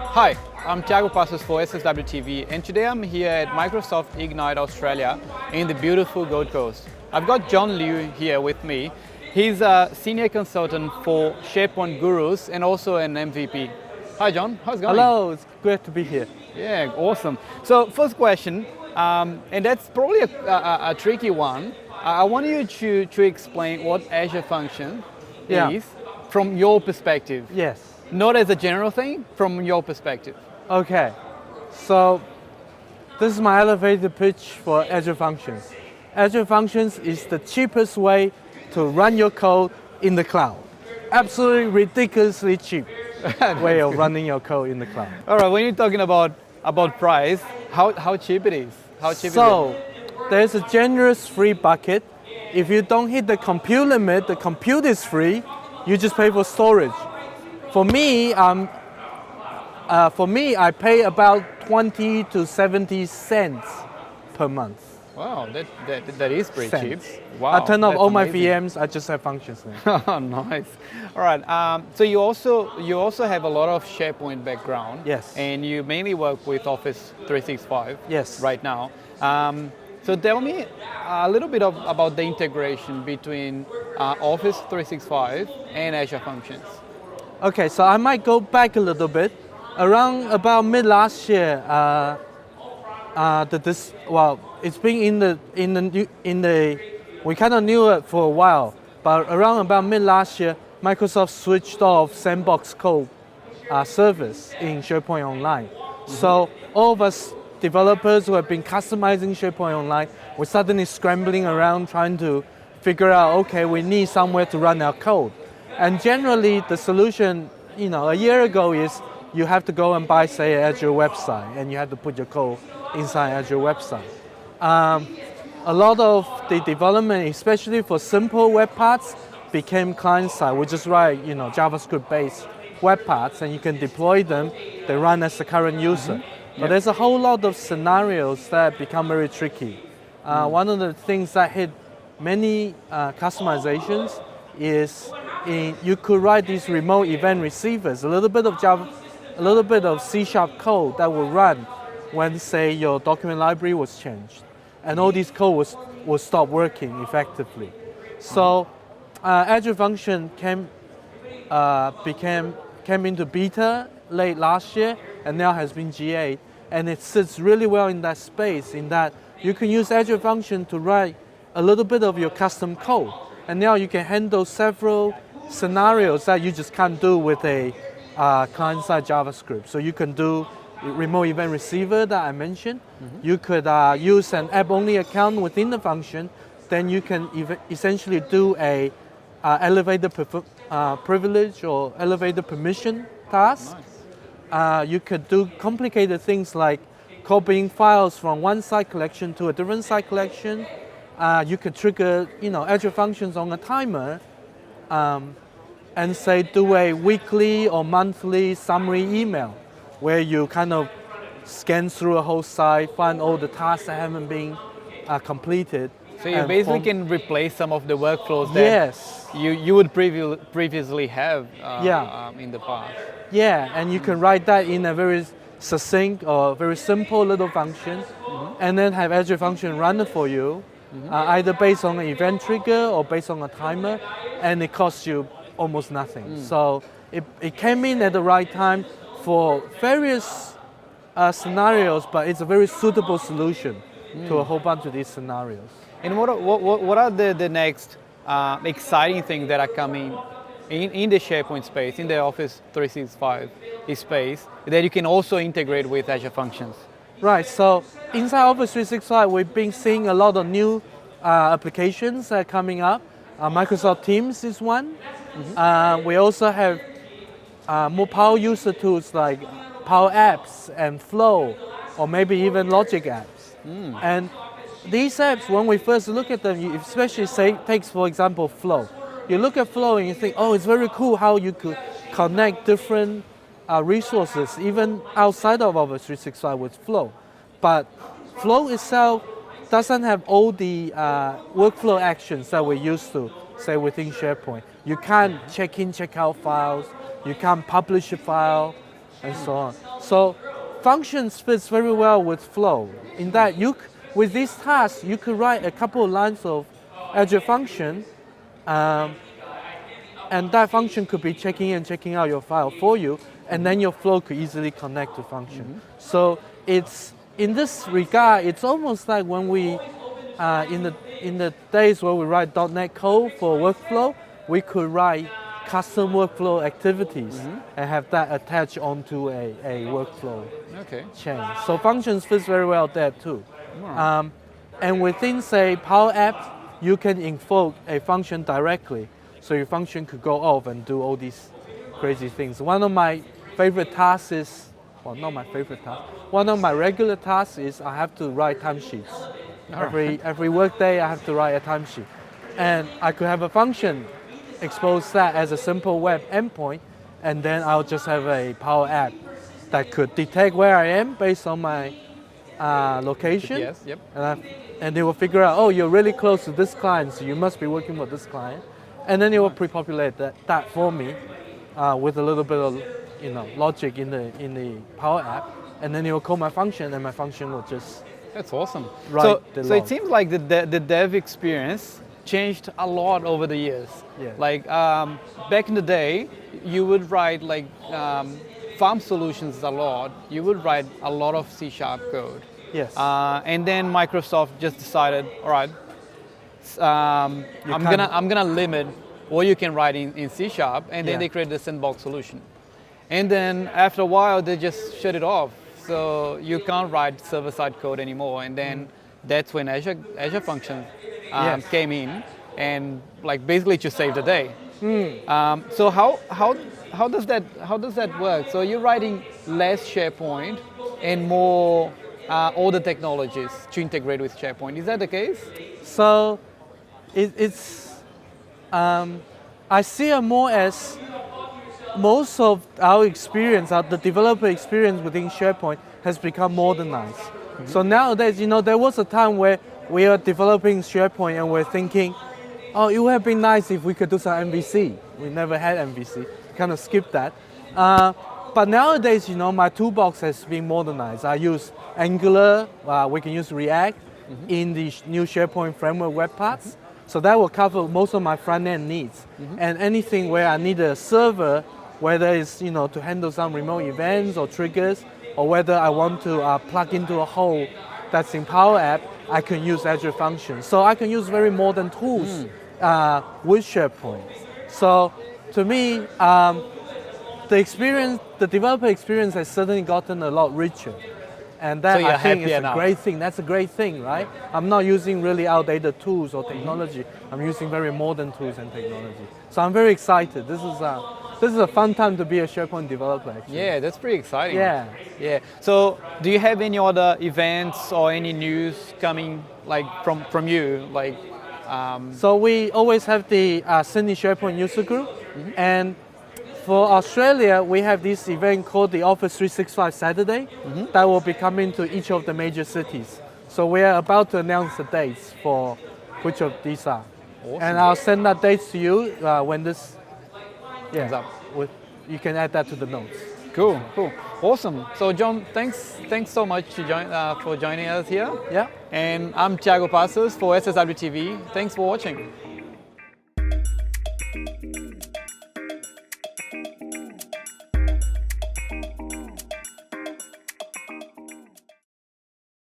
Hi, I'm Thiago Passos for SSW TV, and today I'm here at Microsoft Ignite Australia in the beautiful Gold Coast. I've got John Liu here with me. He's a senior consultant for SharePoint Gurus and also an MVP. Hi John, how's it going? Hello, it's great to be here. Yeah, awesome. So first question, and that's probably a tricky one. I want you to explain what Azure Function is from your perspective. Yes. Not as a general thing, from your perspective. Okay, so this is my elevator pitch for Azure Functions. Azure Functions is the cheapest way to run your code in the cloud. Absolutely ridiculously cheap way of running your code in the cloud. All right, when you're talking about price, how cheap it is? How cheap so, is it? there's a generous free bucket. If you don't hit the compute limit, the compute is free. You just pay for storage. For me, I pay about 20 to 70 cents per month. Wow, that is pretty cheap. Cents. Wow, I turn off that's all my amazing. VMs. I just have functions now. Oh, nice. All right. So you also have a lot of SharePoint background. Yes. And you mainly work with Office 365. Yes. Right now. So tell me a little bit about the integration between Office 365 and Azure Functions. Okay, so I might go back a little bit. Around about mid last year, it's been in the we kind of knew it for a while, but around about mid last year, Microsoft switched off sandbox code service in SharePoint Online. So all of us developers who have been customizing SharePoint Online, we're suddenly scrambling around trying to figure out, okay, we need somewhere to run our code. And generally, the solution, a year ago is you have to go and buy, say, an Azure website, and you have to put your code inside Azure website. A lot of the development, especially for simple web parts, became client-side. We just write, JavaScript-based web parts, and you can deploy them. They run as the current user. But there's a whole lot of scenarios that become very tricky. One of the things that hit many customizations is you could write these remote event receivers, a little bit of Java, a little bit of C# code that will run when, say, your document library was changed, and all these code will stop working effectively. So Azure Function came into beta late last year, and now has been GA, and it sits really well in that space. In that you can use Azure Function to write a little bit of your custom code. And now you can handle several scenarios that you just can't do with a client-side JavaScript. So you can do remote event receiver that I mentioned. You could use an app-only account within the function. Then you can essentially do a elevator privilege or elevator permission task. Nice. You could do complicated things like copying files from one site collection to a different site collection. You could trigger, Azure Functions on a timer, and say do a weekly or monthly summary email, where you kind of scan through a whole site, find all the tasks that haven't been completed. So you basically can replace some of the workflows that you would previously have in the past. Yeah, and you can write that in a very succinct or very simple little function, and then have Azure Function run it for you. Either based on an event trigger or based on a timer, and it costs you almost nothing. So it came in at the right time for various scenarios, but it's a very suitable solution to a whole bunch of these scenarios. And what are the next exciting things that are coming in the SharePoint space, in the Office 365 space, that you can also integrate with Azure Functions? Right, so inside Office 365, we've been seeing a lot of new applications coming up. Microsoft Teams is one. We also have more power user tools like PowerApps and Flow, or maybe even Logic apps. And these apps, when we first look at them, especially takes, for example, Flow. You look at Flow and you think, oh, it's very cool how you could connect different resources even outside of Office 365 with Flow. But Flow itself doesn't have all the workflow actions that we're used to, say, within SharePoint. You can't check in, check out files, you can't publish a file, and so on. So Functions fits very well with Flow in that with these tasks, you could write a couple of lines of Azure function, and that function could be checking in, checking out your file for you, and then your Flow could easily connect to function. So it's, in this regard, it's almost like when we, in the days where we write .NET code for workflow, we could write custom workflow activities and have that attached onto a workflow chain. So Functions fits very well there too. And within, say, PowerApps, you can invoke a function directly. So your function could go off and do all these crazy things. One of my favorite tasks is, well, not my favorite task, one of my regular tasks is I have to write timesheets. Every workday I have to write a timesheet. And I could have a function expose that as a simple web endpoint, and then I'll just have a Power App that could detect where I am based on my location. Yes, yep. And they will figure out, oh, you're really close to this client, so you must be working with this client. And then it will pre-populate that for me with a little bit of logic in the Power App, and then it will call my function, and my function will just. That's awesome. So it seems like the dev experience changed a lot over the years. Yeah. Like back in the day, you would write like farm solutions a lot. You would write a lot of C# code. Yes. And then Microsoft just decided, all right, I'm gonna limit what you can write in C#, and then they created the sandbox solution. And then after a while, they just shut it off. So you can't write server-side code anymore. And then that's when Azure Functions came in and like basically to save the day. So how does that work? So you're writing less SharePoint and more older technologies to integrate with SharePoint. Is that the case? So I see it more as most of our experience, the developer experience within SharePoint has become modernized. So nowadays, there was a time where we are developing SharePoint and we're thinking, oh, it would have been nice if we could do some MVC. We never had MVC, kind of skipped that. But nowadays, my toolbox has been modernized. I use Angular, we can use React in the new SharePoint framework web parts. So that will cover most of my front-end needs. And anything where I need a server, whether it's to handle some remote events or triggers, or whether I want to plug into a hole that's in Power App, I can use Azure Functions. So I can use very modern tools with SharePoint. So to me, the developer experience has certainly gotten a lot richer. And that, I think, is a great thing. That's a great thing, right? I'm not using really outdated tools or technology. I'm using very modern tools and technology. So I'm very excited. This is a fun time to be a SharePoint developer, actually. Yeah, that's pretty exciting. Yeah. So do you have any other events or any news coming like from you? So we always have the Sydney SharePoint user group, and for Australia, we have this event called the Office 365 Saturday that will be coming to each of the major cities. So we are about to announce the dates for which of these are. Awesome. And I'll send that dates to you when this comes up. You can add that to the notes. Cool. Awesome. So John, thanks so much for joining us here. Yeah. And I'm Thiago Passos for SSW TV. Thanks for watching.